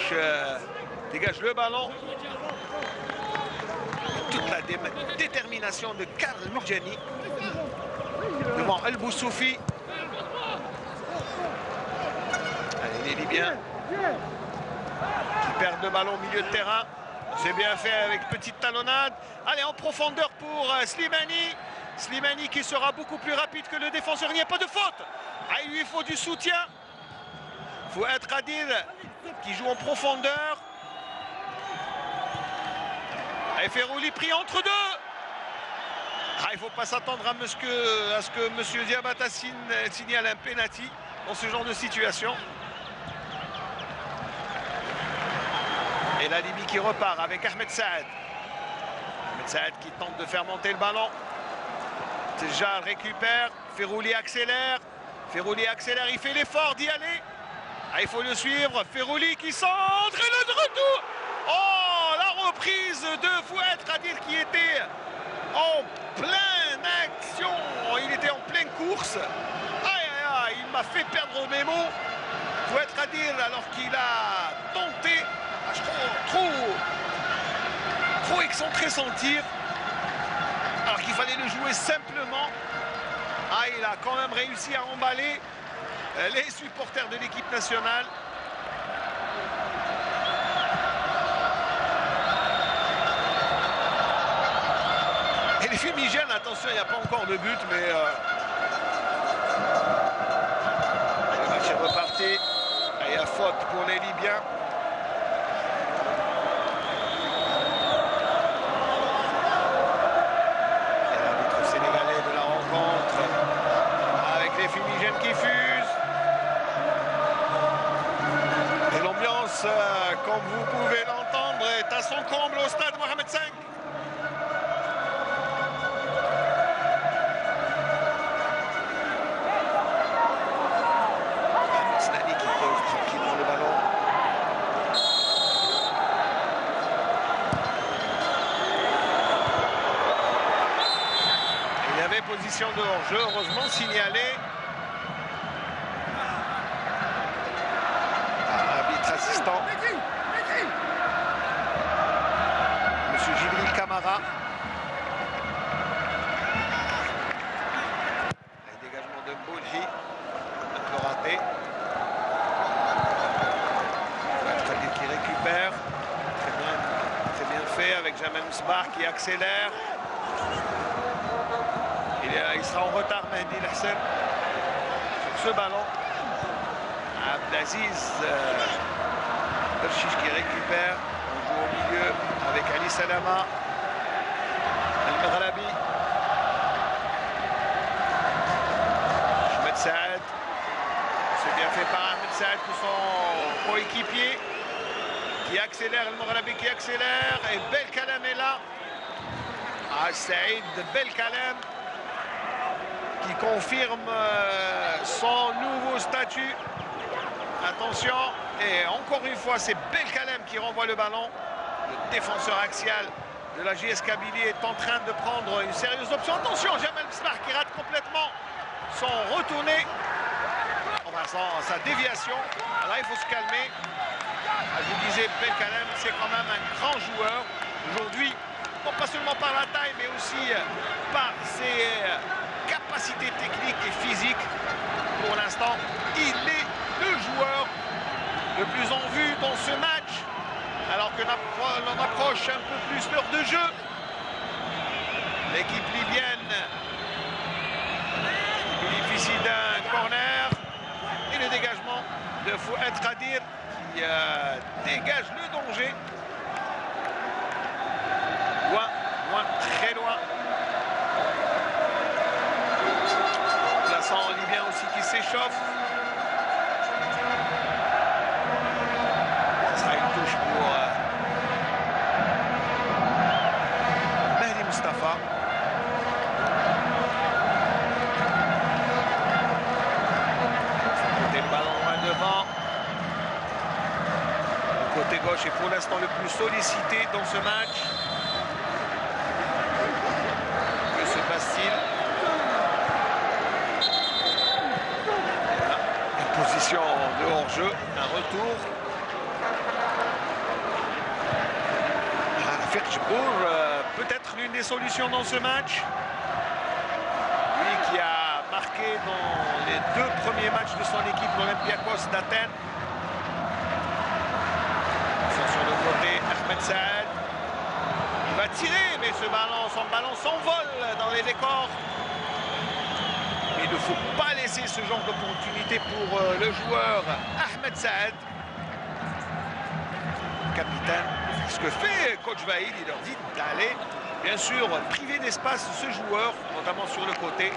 gauche dégage le ballon. Toute la détermination de Karl Moudjani devant El Boussoufi. Allez, les Libyens qui perdent le ballon au milieu de terrain. C'est bien fait avec petite talonnade. Allez, en profondeur pour Slimani. Slimani qui sera beaucoup plus rapide que le défenseur. Il n'y a pas de faute. Ah, il lui faut du soutien. Fouad Khadil qui joue en profondeur. Et Ferrouli pris entre deux. Ah, il ne faut pas s'attendre à ce que M. Diabata signale un penalty dans ce genre de situation. Et la Libye qui repart avec Ahmed Saad. Ahmed Saad qui tente de faire monter le ballon. Tejal récupère. Ferrouli accélère. Ferrouli accélère. Il fait l'effort d'y aller. Ah, il faut le suivre. Ferrouli qui centre. Et le retour. Oh, la reprise de Fouad Khadil qui était en pleine action. Il était en pleine course. Aïe, aïe, aïe, il m'a fait perdre mes mots. Fouad Khadil alors qu'il a tenté. Trop excentré son tir. Alors qu'il fallait le jouer simplement. Ah, il a quand même réussi à emballer les supporters de l'équipe nationale. Et les fumigènes, attention, il n'y a pas encore de but, mais le match est reparti. Il y a faute pour les Libyens. Et l'arbitre sénégalais de la rencontre avec les fumigènes qui fusent. Et l'ambiance, comme vous pouvez l'entendre, est à son comble au stade Mohamed V. Position de hors-jeu, heureusement signalée. Arbitre assistant. Monsieur Jibril Camara. Le dégagement de Mbouji. Un peu raté. Khadil qui récupère. Très bien fait avec Jamel Msbah qui accélère. Il sera en retard, Mehdi Lahsen, sur ce ballon. Abdelaziz Berchiche qui récupère. On joue au milieu avec Ali Salama. Al-Maghrabi. Ahmed Saad. C'est bien fait par Ahmed Saad pour son coéquipier. Qui accélère, Al-Maghrabi qui accélère. Et Belkalem est là. Ah, Saïd Belkalem. Qui confirme son nouveau statut. Attention, et encore une fois, c'est Belkalem qui renvoie le ballon. Le défenseur axial de la JS Kabylie est en train de prendre une sérieuse option. Attention, Jamel Msbah qui rate complètement son retourné. Enfin, sa déviation. Là, il faut se calmer. Je vous disais, Belkalem, c'est quand même un grand joueur. Aujourd'hui, non pas seulement par la taille, mais aussi par ses capacités techniques et physiques. Pour l'instant, il est le joueur le plus en vue dans ce match, alors que l'on approche un peu plus l'heure de jeu. L'équipe libyenne bénéficie d'un corner et le dégagement de Fouad Khadil qui dégage le danger. Loin, très loin. Plaçant libyen aussi qui s'échauffe. Ce sera une touche pour Mehdi Mustafa. Côté le ballon loin devant. Le côté gauche est pour l'instant le plus sollicité dans ce match. Que se passe-t-il? Position de hors-jeu, un retour. Jebour, peut-être l'une des solutions dans ce match. Lui qui a marqué dans les 2 premiers matchs de son équipe, l'Olympiakos d'Athènes. Sur le côté, Ahmed Saad. Il va tirer, mais son ballon s'envole dans les décors. Mais il ne faut pas laisser ce genre d'opportunité pour le joueur Ahmed Saad. Capitaine. Ce que fait coach Vahid, il leur dit d'aller, bien sûr, priver d'espace ce joueur, notamment sur le côté.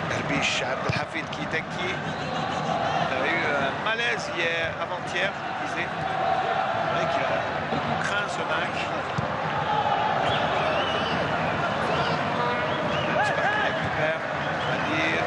Derbish Abdelhafid qui est inquiet. Il a eu un malaise hier, avant-hier, il disait. C'est vrai qu'il a beaucoup craint ce match. J'espère qu'il récupère, on va dire.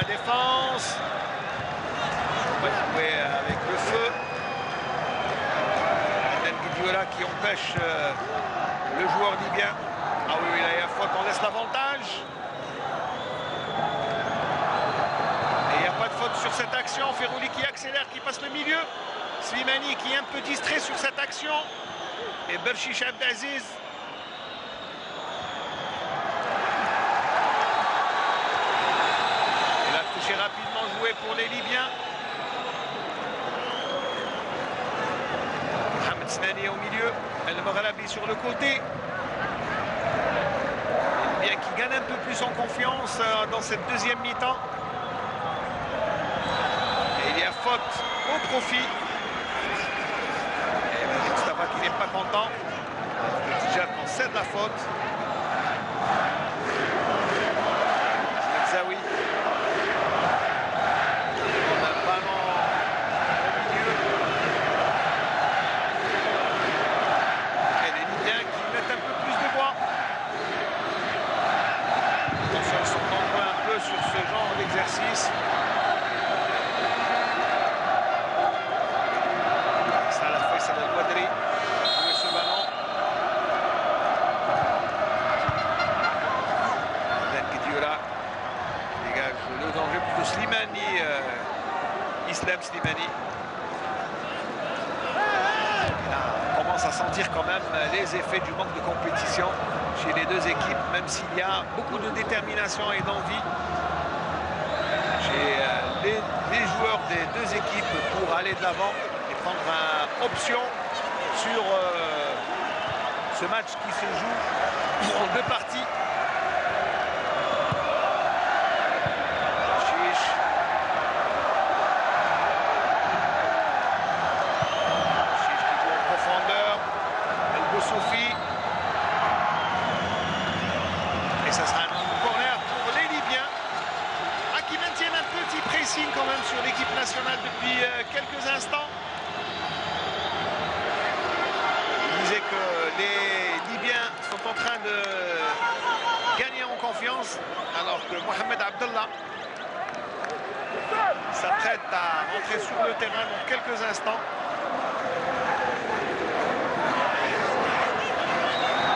Défense. On va jouer avec le feu. Guedioura qui empêche le joueur libyen. Ah oui, là, il y a faute, on laisse l'avantage. Et il n'y a pas de faute sur cette action. Ferrouli qui accélère, qui passe le milieu. Slimani qui est un peu distrait sur cette action. Et Bershish Abdelaziz. Rapidement joué pour les Libyens. Mohamed Snani au milieu. El Moghalabi sur le côté. Les Libyens qui gagnent un peu plus en confiance dans cette deuxième mi-temps. Et il y a faute au profit. Et Mustafa qui n'est pas content. Le Tijat concède la faute. Zawi. Sur ce genre d'exercice. Salah Faisal El Wadri jouer ce ballon. Guedioura dégage le danger plutôt Slimani, Islam Slimani. Là, on commence à sentir quand même les effets du manque de compétition chez les deux équipes, même s'il y a beaucoup de détermination et d'envie chez les joueurs des deux équipes pour aller de l'avant et prendre option sur ce match qui se joue en 2 parties. Chiche. Chiche qui joue en profondeur. El Boussoufi. Et ça sera un corner pour les Libyens qui maintiennent un petit pressing quand même sur l'équipe nationale depuis quelques instants. Il disait que les Libyens sont en train de gagner en confiance alors que Mohamed Abdallah s'apprête à rentrer sur le terrain dans quelques instants.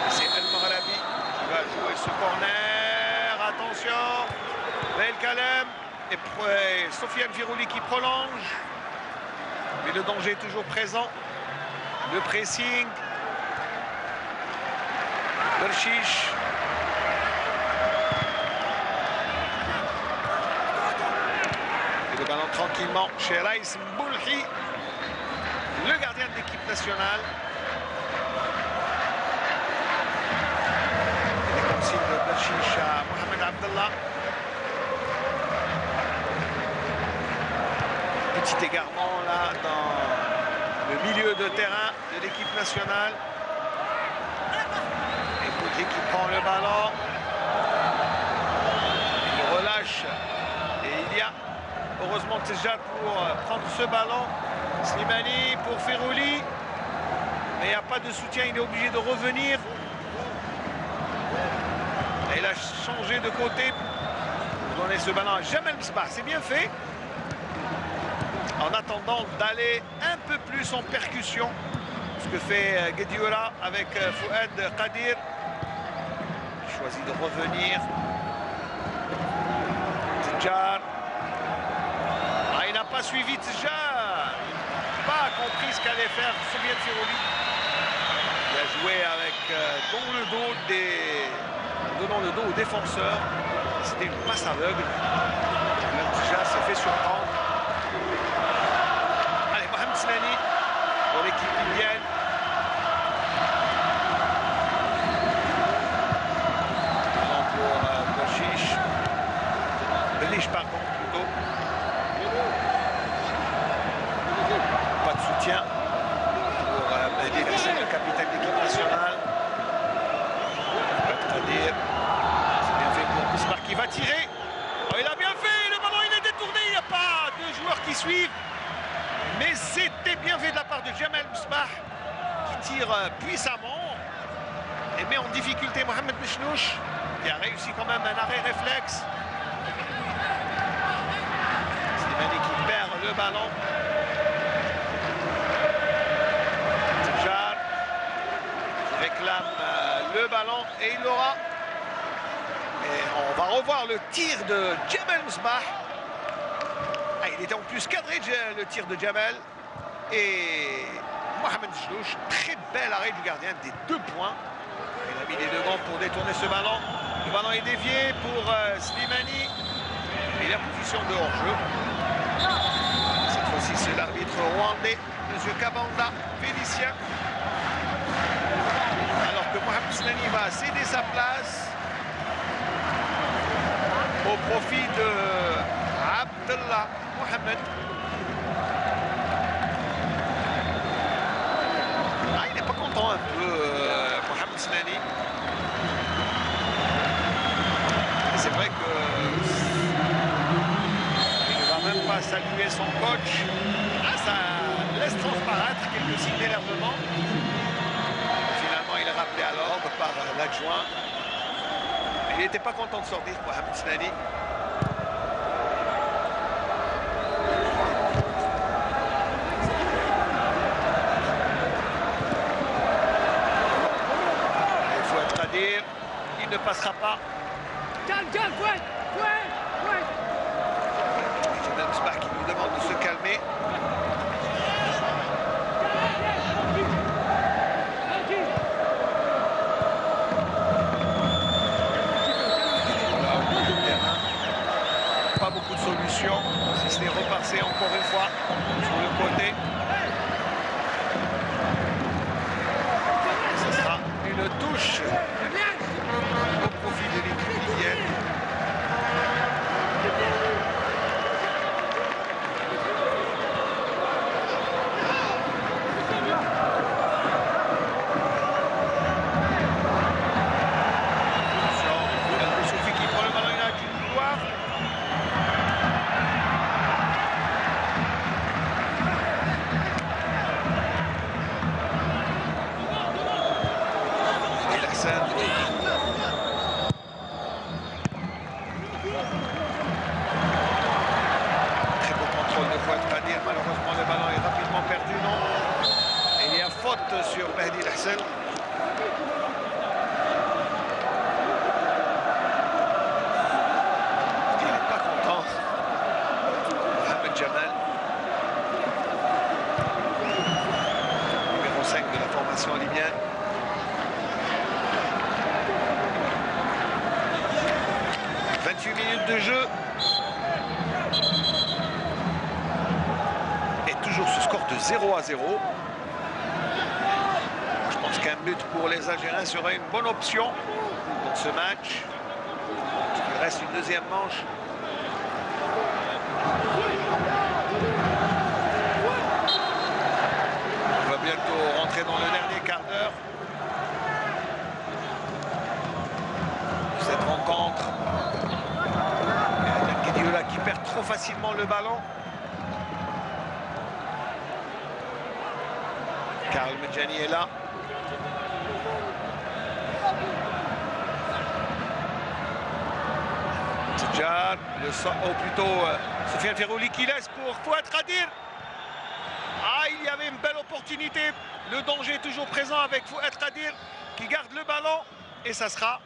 C'est El Moghalabi qui va jouer ce corner. Attention. El Kalem et Sofiane Firouli qui prolonge. Mais le danger est toujours présent. Le pressing. Bershish. Et le ballon tranquillement chez Raïs Mboulhi, le gardien de l'équipe nationale. Et les consignes de Bershish à Mohamed Abdallah. Petit égarement là dans le milieu de terrain de l'équipe nationale. Et Boudri qui prend le ballon. Il relâche. Et il y a heureusement Tejat pour prendre ce ballon. Slimani pour Ferrouli. Mais il n'y a pas de soutien, il est obligé de revenir. Et il a changé de côté pour donner ce ballon à Jamel Misbah. C'est bien fait. En attendant d'aller un peu plus en percussion, ce que fait Guedioura avec Fouad Qadir. Il choisit de revenir. pas suivi Tjar. Pas compris ce qu'allait faire Soufiane Firouli. Il a joué avec donnant le dos aux défenseurs. C'était une passe aveugle. Tjar s'est fait surprendre. Allez, Mohamed Slani pour l'équipe libyenne. Pardon, plutôt. Pas de soutien pour Mehdi Hessel, le capitaine de l'équipe nationale. C'est-à-dire, c'est bien fait pour Misbah qui va tirer. Oh, il a bien fait, le ballon il est détourné, il n'y a pas de joueurs qui suivent. Mais c'était bien fait de la part de Jamel Misbah qui tire puissamment et met en difficulté Mohamed Mishnouch qui a réussi quand même un arrêt réflexe. Qui perd le ballon. Tjar qui réclame le ballon et il l'aura. Et on va revoir le tir de Jamel Misbah. Ah, il était en plus cadré le tir de Jamel. Et Mohamed Mishnouch, très bel arrêt du gardien des 2 points. Il a mis les 2 gants pour détourner ce ballon. Le ballon est dévié pour Slimani. Et la position de hors-jeu. Cette fois-ci, c'est l'arbitre rwandais, M. Kabanda, Félicien. Alors que Mohamed Slani va céder sa place au profit de Abdallah Mohamed. Ah, il n'est pas content un peu, Mohamed Slani. C'est vrai que même pas saluer son coach. Ah, ça laisse transparaître quelques signes d'énervement. Finalement, il est rappelé à l'ordre par l'adjoint. Il n'était pas content de sortir, Mohamed Slani. Il faut être à dire, il ne passera pas. Misbah qui lui demande de se calmer. Voilà, au milieu de terrain. Pas beaucoup de solutions, si ce n'est repasser encore une fois sur le côté. Ce sera une touche au profit de l'équipe libyenne. Très beau contrôle de Fouad Qadir. Malheureusement, le ballon est rapidement perdu. Non. Et il y a faute sur Mehdi Hessel. Il n'est pas content. Mohamed Jamal, numéro 5 de la formation libyenne. Minutes de jeu et toujours ce score de 0-0. Je pense qu'un but pour les Algériens serait une bonne option dans ce match. Il reste une deuxième manche. On va bientôt rentrer dans le dernier quart d'heure de cette rencontre. Qui perd trop facilement le ballon. Karl Medjani est là. Tjar, ou plutôt Soufiane Firouli qui laisse pour Fouad Qadir. Ah, il y avait une belle opportunité. Le danger est toujours présent avec Fouad Qadir qui garde le ballon. Et ça sera